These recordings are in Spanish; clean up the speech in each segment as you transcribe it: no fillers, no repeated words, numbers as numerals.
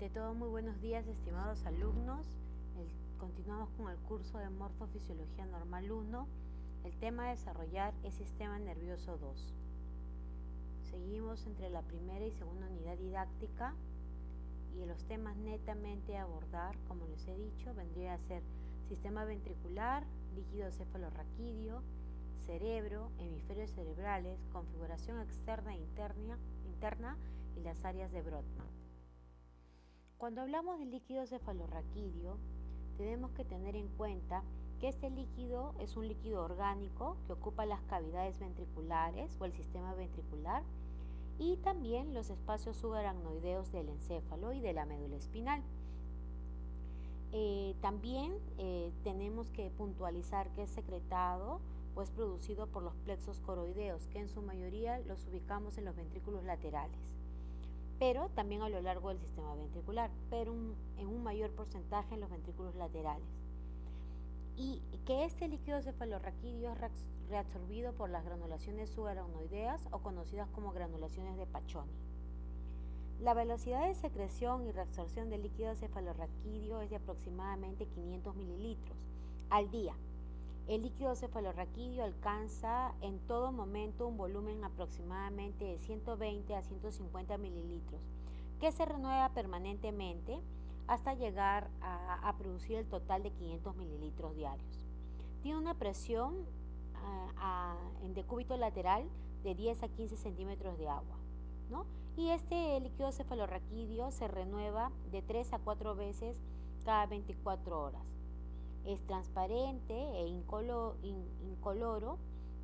Ante todo, muy buenos días, estimados alumnos. Continuamos con el curso de Morfofisiología Normal 1. El tema a desarrollar es Sistema Nervioso 2. Seguimos entre la primera y segunda unidad didáctica y los temas netamente a abordar, como les he dicho, vendría a ser sistema ventricular, líquido cefalorraquídeo, cerebro, hemisferios cerebrales, configuración externa e interna y las áreas de Brodmann. Cuando hablamos del líquido cefalorraquídeo, tenemos que tener en cuenta que este líquido es un líquido orgánico que ocupa las cavidades ventriculares o el sistema ventricular y también los espacios subaracnoideos del encéfalo y de la médula espinal. También tenemos que puntualizar que es secretado o es producido por los plexos coroideos, que en su mayoría los ubicamos en los ventrículos laterales, pero también a lo largo del sistema ventricular, pero en un mayor porcentaje en los ventrículos laterales. Y que este líquido cefalorraquídeo es reabsorbido por las granulaciones subaracnoideas o conocidas como granulaciones de Paccioni. La velocidad de secreción y reabsorción del líquido cefalorraquídeo es de aproximadamente 500 mililitros al día. El líquido cefalorraquídeo alcanza en todo momento un volumen aproximadamente de 120 a 150 mililitros, que se renueva permanentemente hasta llegar a producir el total de 500 mililitros diarios. Tiene una presión en decúbito lateral de 10 a 15 centímetros de agua, ¿no? Y este líquido cefalorraquídeo se renueva de 3 a 4 veces cada 24 horas. Es transparente e incoloro,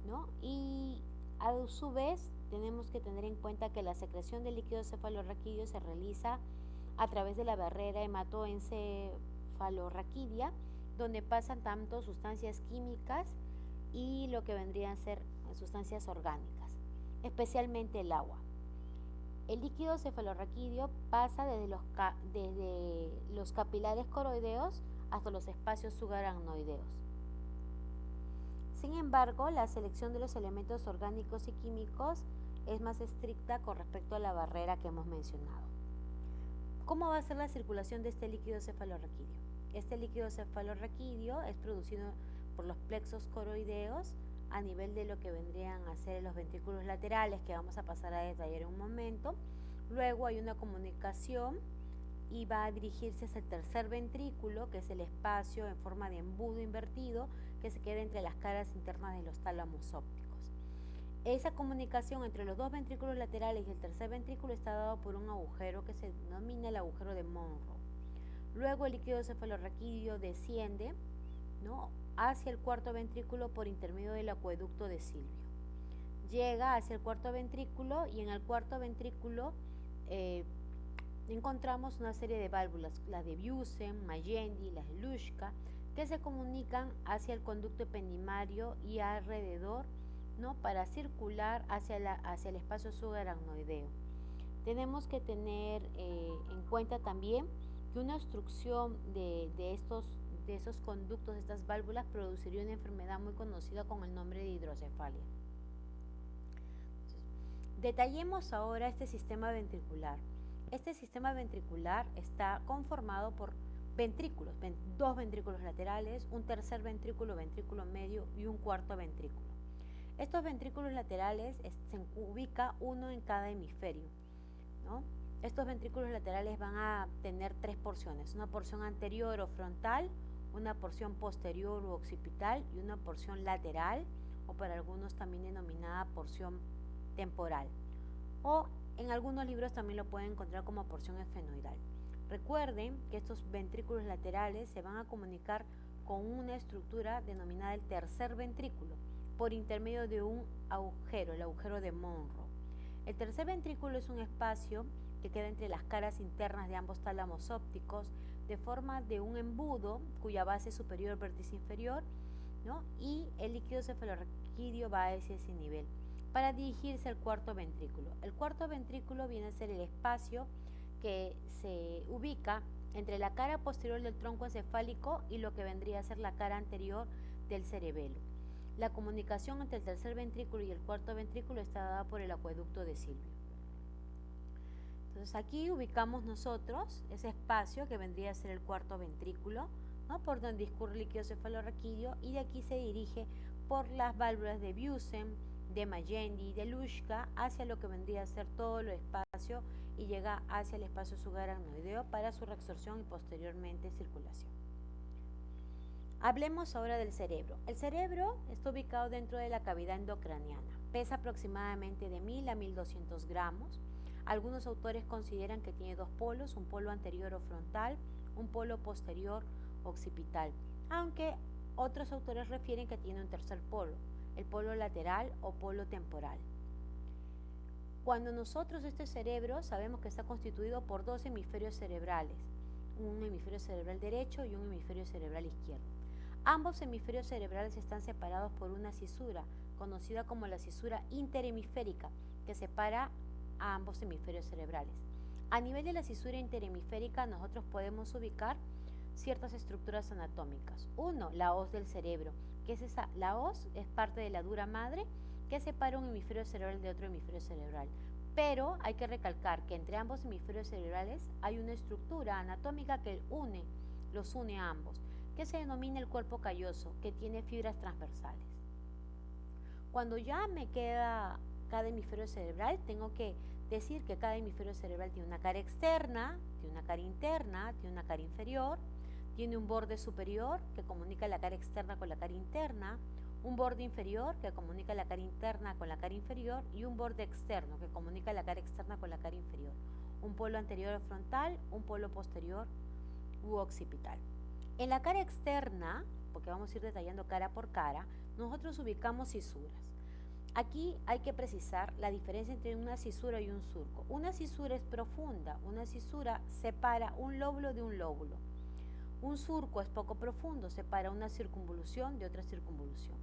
¿no? Y a su vez tenemos que tener en cuenta que la secreción del líquido cefalorraquídeo se realiza a través de la barrera hematoencefalorraquídea, donde pasan tanto sustancias químicas y lo que vendrían a ser sustancias orgánicas, especialmente el agua. El líquido cefalorraquídeo pasa desde los capilares coroideos hasta los espacios subaracnoideos. Sin embargo, la selección de los elementos orgánicos y químicos es más estricta con respecto a la barrera que hemos mencionado. ¿Cómo va a ser la circulación de este líquido cefalorraquídeo? Este líquido cefalorraquídeo es producido por los plexos coroideos a nivel de lo que vendrían a ser los ventrículos laterales, que vamos a pasar a detallar en un momento. Luego hay una comunicación y va a dirigirse hacia el tercer ventrículo, que es el espacio en forma de embudo invertido que se queda entre las caras internas de los tálamos ópticos. Esa comunicación entre los dos ventrículos laterales y el tercer ventrículo está dado por un agujero que se denomina el agujero de Monro. Luego el líquido cefalorraquídeo desciende, ¿no?, hacia el cuarto ventrículo por intermedio del acueducto de Silvio. Llega hacia el cuarto ventrículo y en el cuarto ventrículo encontramos una serie de válvulas, las de Busen, Magendie, las de Luschka, que se comunican hacia el conducto ependimario y alrededor, ¿no?, para circular hacia el espacio subaracnoideo. Tenemos que tener en cuenta también que una obstrucción de esos conductos, de estas válvulas, produciría una enfermedad muy conocida con el nombre de hidrocefalia. Entonces, detallemos ahora este sistema ventricular. Este sistema ventricular está conformado por ventrículos, dos ventrículos laterales, un tercer ventrículo, ventrículo medio y un cuarto ventrículo. Estos ventrículos laterales se ubica uno en cada hemisferio, ¿no? Estos ventrículos laterales van a tener tres porciones: una porción anterior o frontal, una porción posterior o occipital y una porción lateral, o para algunos también denominada porción temporal, o en algunos libros también lo pueden encontrar como porción esfenoidal. Recuerden que estos ventrículos laterales se van a comunicar con una estructura denominada el tercer ventrículo por intermedio de un agujero, el agujero de Monro. El tercer ventrículo es un espacio que queda entre las caras internas de ambos tálamos ópticos de forma de un embudo cuya base superior, vértice inferior, ¿no?, y el líquido cefalorraquídeo va hacia ese nivel para dirigirse al cuarto ventrículo. El cuarto ventrículo viene a ser el espacio que se ubica entre la cara posterior del tronco encefálico y lo que vendría a ser la cara anterior del cerebelo. La comunicación entre el tercer ventrículo y el cuarto ventrículo está dada por el acueducto de Silvio. Entonces aquí ubicamos nosotros ese espacio que vendría a ser el cuarto ventrículo, ¿no? Por donde discurre el líquido cefalorraquídeo, y de aquí se dirige por las válvulas de Busen, de Magendie y de Luschka hacia lo que vendría a ser todo el espacio y llega hacia el espacio subaracnoideo para su reabsorción y posteriormente circulación. Hablemos ahora del cerebro. El cerebro está ubicado dentro de la cavidad endocraniana. Pesa aproximadamente de 1000 a 1200 gramos. Algunos autores consideran que tiene dos polos, un polo anterior o frontal, un polo posterior occipital, aunque otros autores refieren que tiene un tercer polo, el polo lateral o polo temporal. Cuando nosotros este cerebro sabemos que está constituido por dos hemisferios cerebrales, un hemisferio cerebral derecho y un hemisferio cerebral izquierdo. Ambos hemisferios cerebrales están separados por una cisura, conocida como la cisura interhemisférica, que separa a ambos hemisferios cerebrales. A nivel de la cisura interhemisférica nosotros podemos ubicar ciertas estructuras anatómicas. Uno, la hoz del cerebro, que es la hoz es parte de la dura madre que separa un hemisferio cerebral de otro hemisferio cerebral. Pero hay que recalcar que entre ambos hemisferios cerebrales hay una estructura anatómica que los une a ambos, que se denomina el cuerpo calloso, que tiene fibras transversales. Cuando ya me queda cada hemisferio cerebral, tengo que decir que cada hemisferio cerebral tiene una cara externa, tiene una cara interna, tiene una cara inferior, tiene un borde superior que comunica la cara externa con la cara interna, un borde inferior que comunica la cara interna con la cara inferior y un borde externo que comunica la cara externa con la cara inferior. Un polo anterior o frontal, un polo posterior u occipital. En la cara externa, porque vamos a ir detallando cara por cara, nosotros ubicamos cisuras. Aquí hay que precisar la diferencia entre una cisura y un surco. Una cisura es profunda, una cisura separa un lóbulo de un lóbulo. Un surco es poco profundo, separa una circunvolución de otra circunvolución.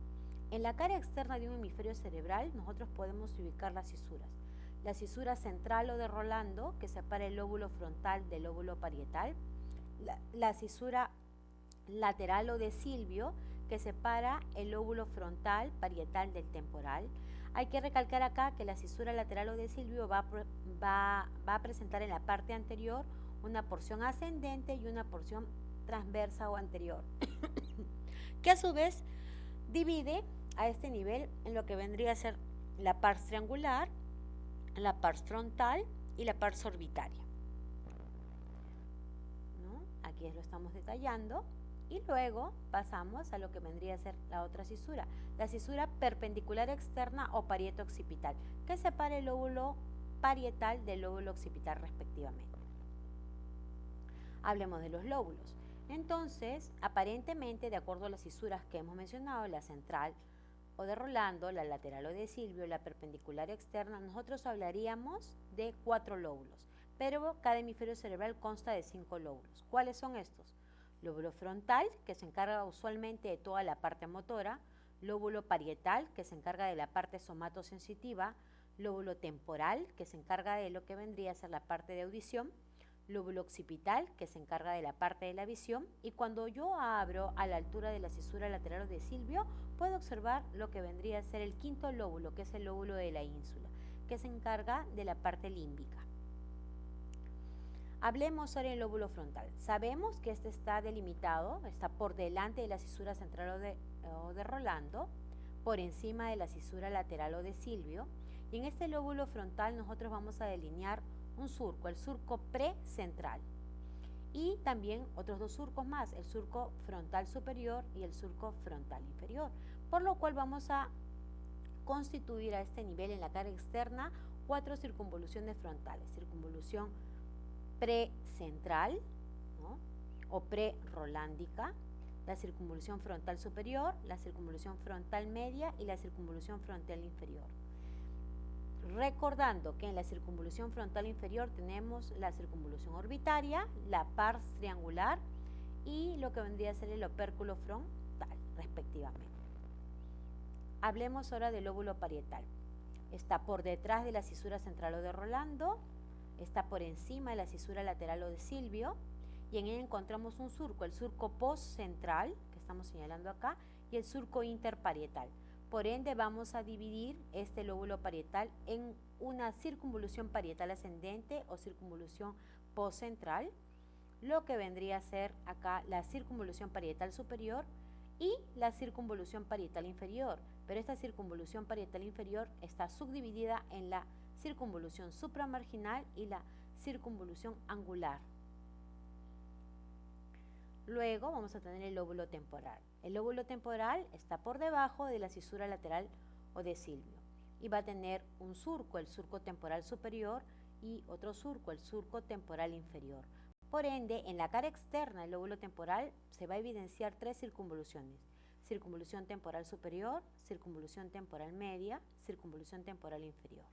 En la cara externa de un hemisferio cerebral nosotros podemos ubicar las cisuras. La cisura central o de Rolando, que separa el lóbulo frontal del lóbulo parietal. La cisura lateral o de Silvio, que separa el lóbulo frontal parietal del temporal. Hay que recalcar acá que la cisura lateral o de Silvio va a presentar en la parte anterior una porción ascendente y una porción transversa o anterior, que a su vez divide a este nivel en lo que vendría a ser la pars triangular, la pars frontal y la pars orbitaria, ¿no? Aquí lo estamos detallando. Y luego pasamos a lo que vendría a ser la otra cisura, la cisura perpendicular externa o parieto occipital, que separa el lóbulo parietal del lóbulo occipital respectivamente. Hablemos de los lóbulos. Entonces, aparentemente, de acuerdo a las cisuras que hemos mencionado, la central o de Rolando, la lateral o de Silvio, la perpendicular externa, nosotros hablaríamos de 4 lóbulos, pero cada hemisferio cerebral consta de 5 lóbulos. ¿Cuáles son estos? Lóbulo frontal, que se encarga usualmente de toda la parte motora, lóbulo parietal, que se encarga de la parte somatosensitiva, lóbulo temporal, que se encarga de lo que vendría a ser la parte de audición, lóbulo occipital, que se encarga de la parte de la visión, y cuando yo abro a la altura de la cisura lateral o de Silvio, puedo observar lo que vendría a ser el quinto lóbulo, que es el lóbulo de la ínsula, que se encarga de la parte límbica. Hablemos ahora del lóbulo frontal. Sabemos que este está delimitado, está por delante de la cisura central o de Rolando, por encima de la cisura lateral o de Silvio, y en este lóbulo frontal nosotros vamos a delinear un surco, el surco precentral, y también otros dos surcos más, el surco frontal superior y el surco frontal inferior, por lo cual vamos a constituir a este nivel en la cara externa 4 circunvoluciones frontales, circunvolución precentral, ¿no? O prerolándica, la circunvolución frontal superior, la circunvolución frontal media y la circunvolución frontal inferior. Recordando que en la circunvolución frontal inferior tenemos la circunvolución orbitaria, la pars triangular y lo que vendría a ser el opérculo frontal, respectivamente. Hablemos ahora del lóbulo parietal. Está por detrás de la cisura central o de Rolando, está por encima de la cisura lateral o de Silvio, y en ella encontramos un surco, el surco postcentral, que estamos señalando acá, y el surco interparietal. Por ende, vamos a dividir este lóbulo parietal en una circunvolución parietal ascendente o circunvolución postcentral, lo que vendría a ser acá la circunvolución parietal superior y la circunvolución parietal inferior. Pero esta circunvolución parietal inferior está subdividida en la circunvolución supramarginal y la circunvolución angular. Luego vamos a tener el lóbulo temporal. El lóbulo temporal está por debajo de la cisura lateral o decilvio y va a tener un surco, el surco temporal superior, y otro surco, el surco temporal inferior. Por ende, en la cara externa del lóbulo temporal se va a evidenciar tres circunvoluciones: circunvolución temporal superior, circunvolución temporal media, circunvolución temporal inferior.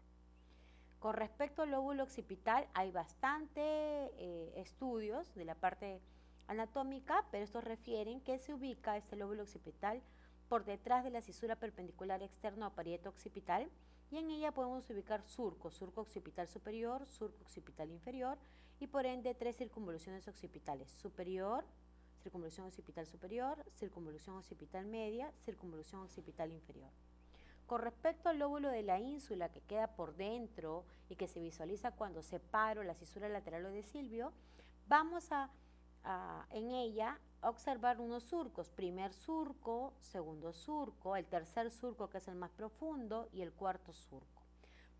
Con respecto al lóbulo occipital, hay bastante estudios de la parte anatómica, pero estos refieren que se ubica este lóbulo occipital por detrás de la cisura perpendicular externa o parieta occipital, y en ella podemos ubicar surcos: surco occipital superior, surco occipital inferior, y por ende tres circunvoluciones occipitales: superior, circunvolución occipital superior, circunvolución occipital media, circunvolución occipital inferior. Con respecto al lóbulo de la ínsula, que queda por dentro y que se visualiza cuando separo la cisura lateral o decilvio, vamos en ella observar unos surcos: primer surco, segundo surco, el tercer surco, que es el más profundo, y el cuarto surco.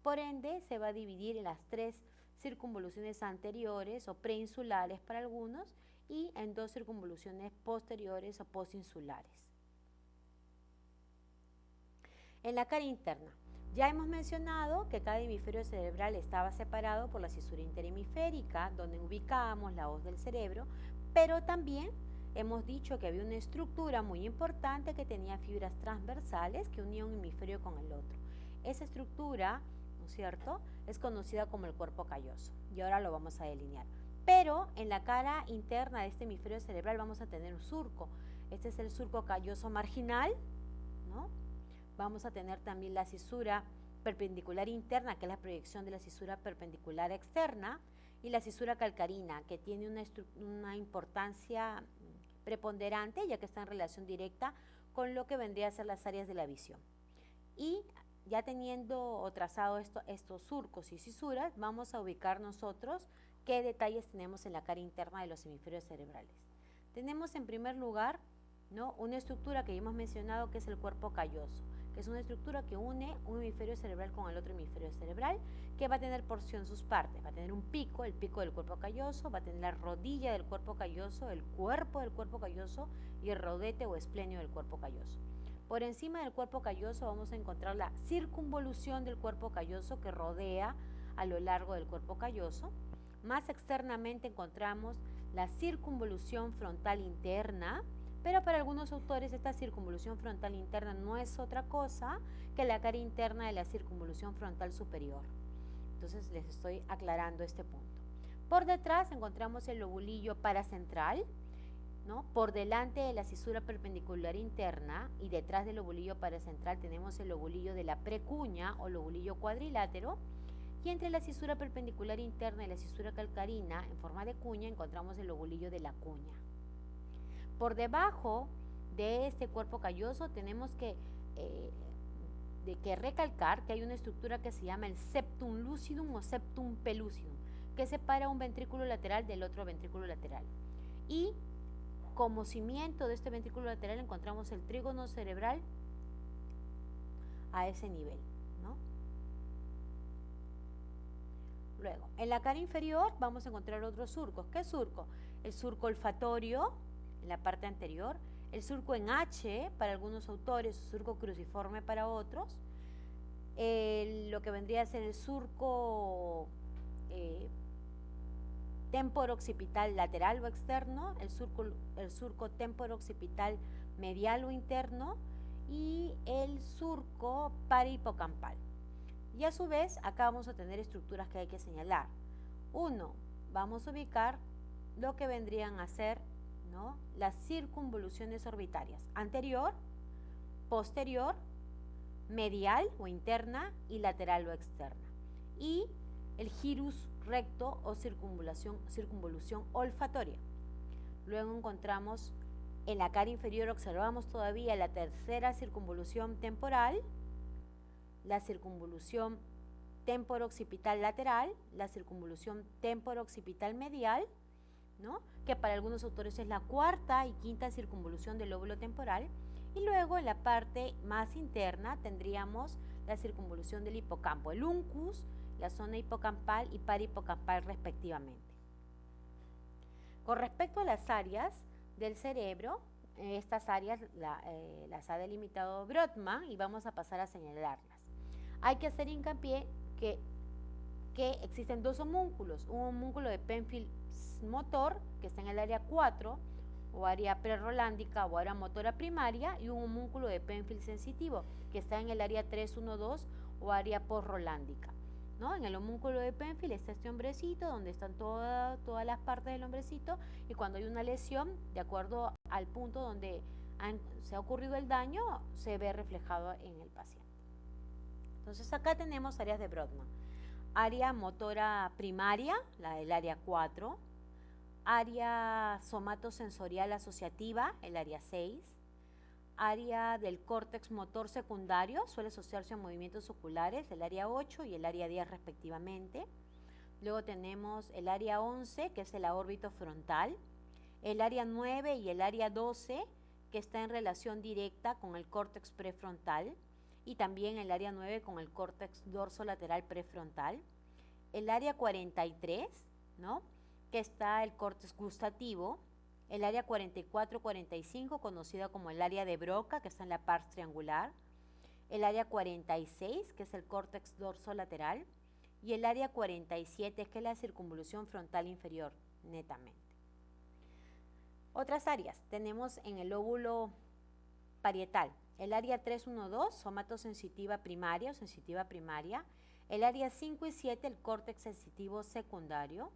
Por ende, se va a dividir en las tres circunvoluciones anteriores o preinsulares para algunos y en dos circunvoluciones posteriores o postinsulares. En la cara interna, ya hemos mencionado que cada hemisferio cerebral estaba separado por la cisura interhemisférica, donde ubicábamos la hoz del cerebro, pero también hemos dicho que había una estructura muy importante que tenía fibras transversales que unían un hemisferio con el otro. Esa estructura, ¿no es cierto?, es conocida como el cuerpo calloso, y ahora lo vamos a delinear. Pero en la cara interna de este hemisferio cerebral vamos a tener un surco. Este es el surco calloso marginal, ¿no? Vamos a tener también la cisura perpendicular interna, que es la proyección de la cisura perpendicular externa, y la cisura calcarina, que tiene una importancia preponderante, ya que está en relación directa con lo que vendría a ser las áreas de la visión. Y ya teniendo o trazado estos surcos y cisuras, vamos a ubicar nosotros qué detalles tenemos en la cara interna de los hemisferios cerebrales. Tenemos en primer lugar, ¿no?, una estructura que ya hemos mencionado, que es el cuerpo calloso, que es una estructura que une un hemisferio cerebral con el otro hemisferio cerebral, que va a tener por sus partes. Va a tener un pico, el pico del cuerpo calloso, va a tener la rodilla del cuerpo calloso, el cuerpo del cuerpo calloso y el rodete o esplenio del cuerpo calloso. Por encima del cuerpo calloso vamos a encontrar la circunvolución del cuerpo calloso, que rodea a lo largo del cuerpo calloso. Más externamente encontramos la circunvolución frontal interna, pero para algunos autores esta circunvolución frontal interna no es otra cosa que la cara interna de la circunvolución frontal superior. Entonces les estoy aclarando este punto. Por detrás encontramos el lobulillo paracentral, ¿no? Por delante de la cisura perpendicular interna y detrás del lobulillo paracentral tenemos el lobulillo de la precuña o lobulillo cuadrilátero, y entre la cisura perpendicular interna y la cisura calcarina en forma de cuña encontramos el lobulillo de la cuña. Por debajo de este cuerpo calloso tenemos que recalcar que hay una estructura que se llama el septum lucidum o septum pellucidum, que separa un ventrículo lateral del otro ventrículo lateral. Y como cimiento de este ventrículo lateral encontramos el trígono cerebral a ese nivel, ¿no? Luego, en la cara inferior vamos a encontrar otros surcos. ¿Qué surco? El surco olfatorio en la parte anterior, el surco en H para algunos autores, surco cruciforme para otros, lo que vendría a ser el surco temporo-occipital lateral o externo, el surco temporo-occipital medial o interno, y el surco parahipocampal. Y a su vez acá vamos a tener estructuras que hay que señalar. Uno, vamos a ubicar lo que vendrían a ser, ¿no?, las circunvoluciones orbitarias: anterior, posterior, medial o interna y lateral o externa. Y el gyrus recto o circunvolución olfatoria. Luego encontramos En la cara inferior observamos todavía la tercera circunvolución temporal, la circunvolución temporo-occipital lateral, la circunvolución temporo-occipital medial, ¿no? Que para algunos autores es la cuarta y quinta circunvolución del lóbulo temporal, y luego en la parte más interna tendríamos la circunvolución del hipocampo, el uncus, la zona hipocampal y parahipocampal respectivamente. Con respecto a las áreas del cerebro, estas áreas las ha delimitado Brodmann y vamos a pasar a señalarlas. Hay que hacer hincapié que existen dos homúnculos, un homúnculo de Penfield motor, que está en el área 4, o área prerolándica o área motora primaria, y un homúnculo de Penfield sensitivo, que está en el área 312 o área postrolándica, ¿no? En el homúnculo de Penfield está este hombrecito, donde están todas las partes del hombrecito, y cuando hay una lesión, de acuerdo al punto donde se ha ocurrido el daño, se ve reflejado en el paciente. Entonces acá tenemos áreas de Brodmann. Área motora primaria, la del área 4, área somatosensorial asociativa, el área 6, área del córtex motor secundario, suele asociarse a movimientos oculares, el área 8 y el área 10 respectivamente. Luego tenemos el área 11, que es el órbito frontal, el área 9 y el área 12, que está en relación directa con el córtex prefrontal, y también el área 9 con el córtex dorsolateral prefrontal. El área 43, ¿no? Que está el córtex gustativo. El área 44-45, conocida como el área de Broca, que está en la pars triangular. El área 46, que es el córtex dorsolateral. Y el área 47, que es la circunvolución frontal inferior, netamente. Otras áreas tenemos en el lóbulo parietal. El área 312, somatosensitiva primaria o sensitiva primaria. El área 5 y 7, el córtex sensitivo secundario.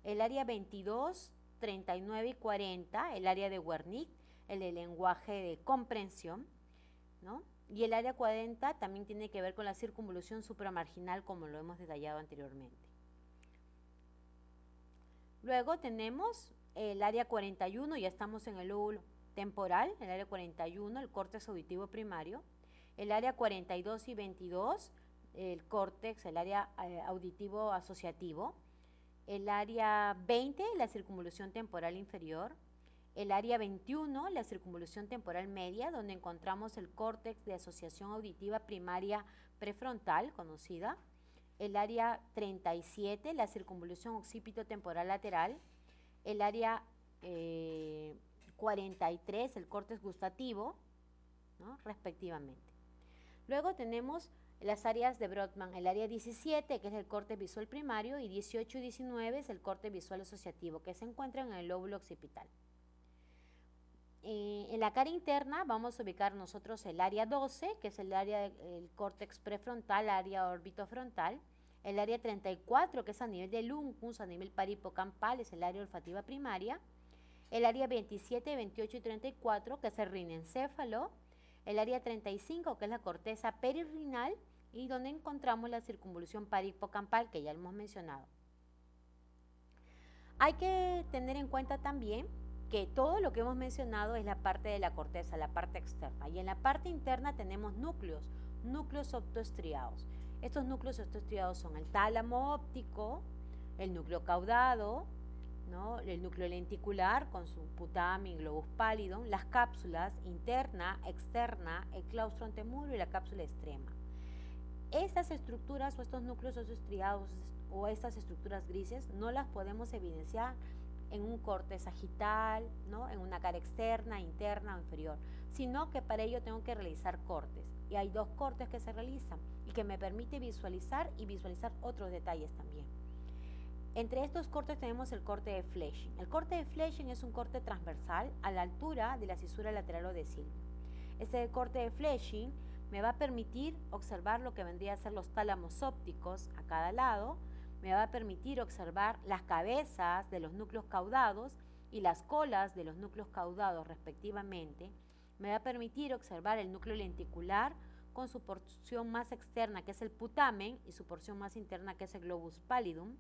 El área 22, 39 y 40, el área de Wernicke, el de lenguaje de comprensión, ¿no? Y el área 40 también tiene que ver con la circunvolución supramarginal, como lo hemos detallado anteriormente. Luego tenemos el área 41, ya estamos en el lóbulo temporal, el área 41, el córtex auditivo primario, el área 42 y 22, el córtex, el área auditivo asociativo, el área 20, la circunvolución temporal inferior, el área 21, la circunvolución temporal media, donde encontramos el córtex de asociación auditiva primaria prefrontal, conocida, el área 37, la circunvolución occipito-temporal lateral, el área 43, el córtex gustativo, ¿no? Respectivamente. Luego tenemos las áreas de Brodmann, el área 17, que es el córtex visual primario, y 18 y 19 es el córtex visual asociativo, que se encuentra en el lóbulo occipital. En la cara interna vamos a ubicar nosotros el área 12, que es el área del córtex prefrontal, área orbitofrontal, el área 34, que es a nivel del uncus, a nivel parahipocampal, es el área olfativa primaria, el área 27, 28 y 34, que es el rinencéfalo, el área 35, que es la corteza perirrinal, y donde encontramos la circunvolución parahipocampal, que ya lo hemos mencionado. Hay que tener en cuenta también que todo lo que hemos mencionado es la parte de la corteza, la parte externa, y en la parte interna tenemos núcleos optoestriados. Estos núcleos optoestriados son el tálamo óptico, el núcleo caudado, ¿no? El núcleo lenticular con su putamen, globus pallidum, las cápsulas interna, externa, el claustro antemuro y la cápsula extrema. Estas estructuras o estos núcleos estriados o estas estructuras grises no las podemos evidenciar en un corte sagital, ¿no? En una cara externa, interna o inferior, sino que para ello tengo que realizar cortes. Y hay dos cortes que se realizan y que me permite visualizar otros detalles también. Entre estos cortes tenemos el corte de Flesching. El corte de Flesching es un corte transversal a la altura de la cisura lateral o de Silvius. Este corte de Flesching me va a permitir observar lo que vendría a ser los tálamos ópticos a cada lado, me va a permitir observar las cabezas de los núcleos caudados y las colas de los núcleos caudados respectivamente, me va a permitir observar el núcleo lenticular con su porción más externa que es el putamen y su porción más interna que es el globus pallidum,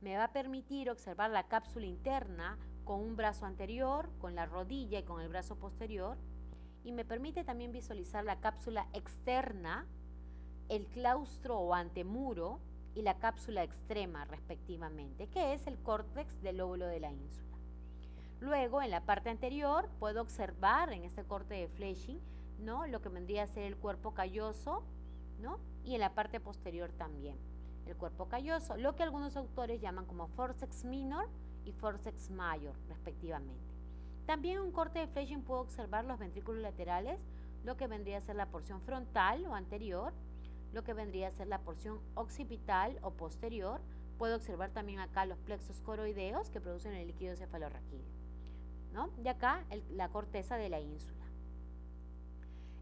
me va a permitir observar la cápsula interna con un brazo anterior, con la rodilla y con el brazo posterior, y me permite también visualizar la cápsula externa, el claustro o antemuro y la cápsula extrema respectivamente, que es el córtex del lóbulo de la ínsula. Luego, en la parte anterior, puedo observar en este corte de Fleming, ¿no?, lo que vendría a ser el cuerpo calloso, ¿no?, y en la parte posterior también el cuerpo calloso, lo que algunos autores llaman como forceps minor y forceps major respectivamente. También en un corte de Fleming puedo observar los ventrículos laterales, lo que vendría a ser la porción frontal o anterior, lo que vendría a ser la porción occipital o posterior. Puedo observar también acá los plexos coroideos que producen el líquido cefalorraquídeo, ¿no? Y acá la corteza de la ínsula.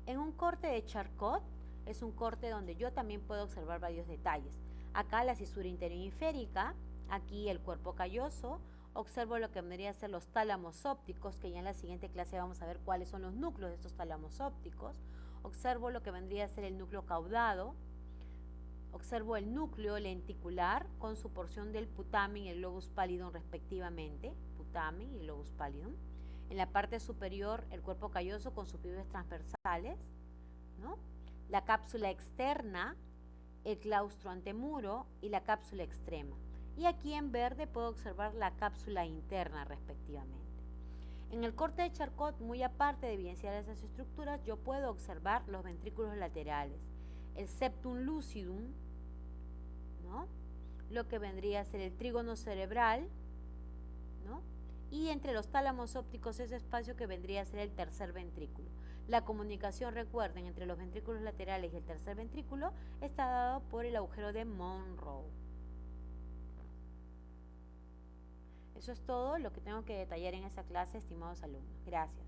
En un corte de Charcot es un corte donde yo también puedo observar varios detalles. Acá la cisura inferioinférica, aquí el cuerpo calloso, observo lo que vendría a ser los tálamos ópticos, que ya en la siguiente clase vamos a ver cuáles son los núcleos de estos tálamos ópticos. Observo lo que vendría a ser el núcleo caudado, observo el núcleo lenticular con su porción del putamen y el globus pallidum respectivamente, putamen y globus pallidum. En la parte superior el cuerpo calloso con sus fibras transversales, ¿no?, la cápsula externa, el claustro antemuro y la cápsula extrema. Y aquí en verde puedo observar la cápsula interna respectivamente. En el corte de Charcot, muy aparte de evidenciar esas estructuras, yo puedo observar los ventrículos laterales, el septum lucidum, ¿no?, lo que vendría a ser el trígono cerebral, ¿no?, y entre los tálamos ópticos ese espacio que vendría a ser el tercer ventrículo. La comunicación, recuerden, entre los ventrículos laterales y el tercer ventrículo está dado por el agujero de Monro. Eso es todo lo que tengo que detallar en esa clase, estimados alumnos. Gracias.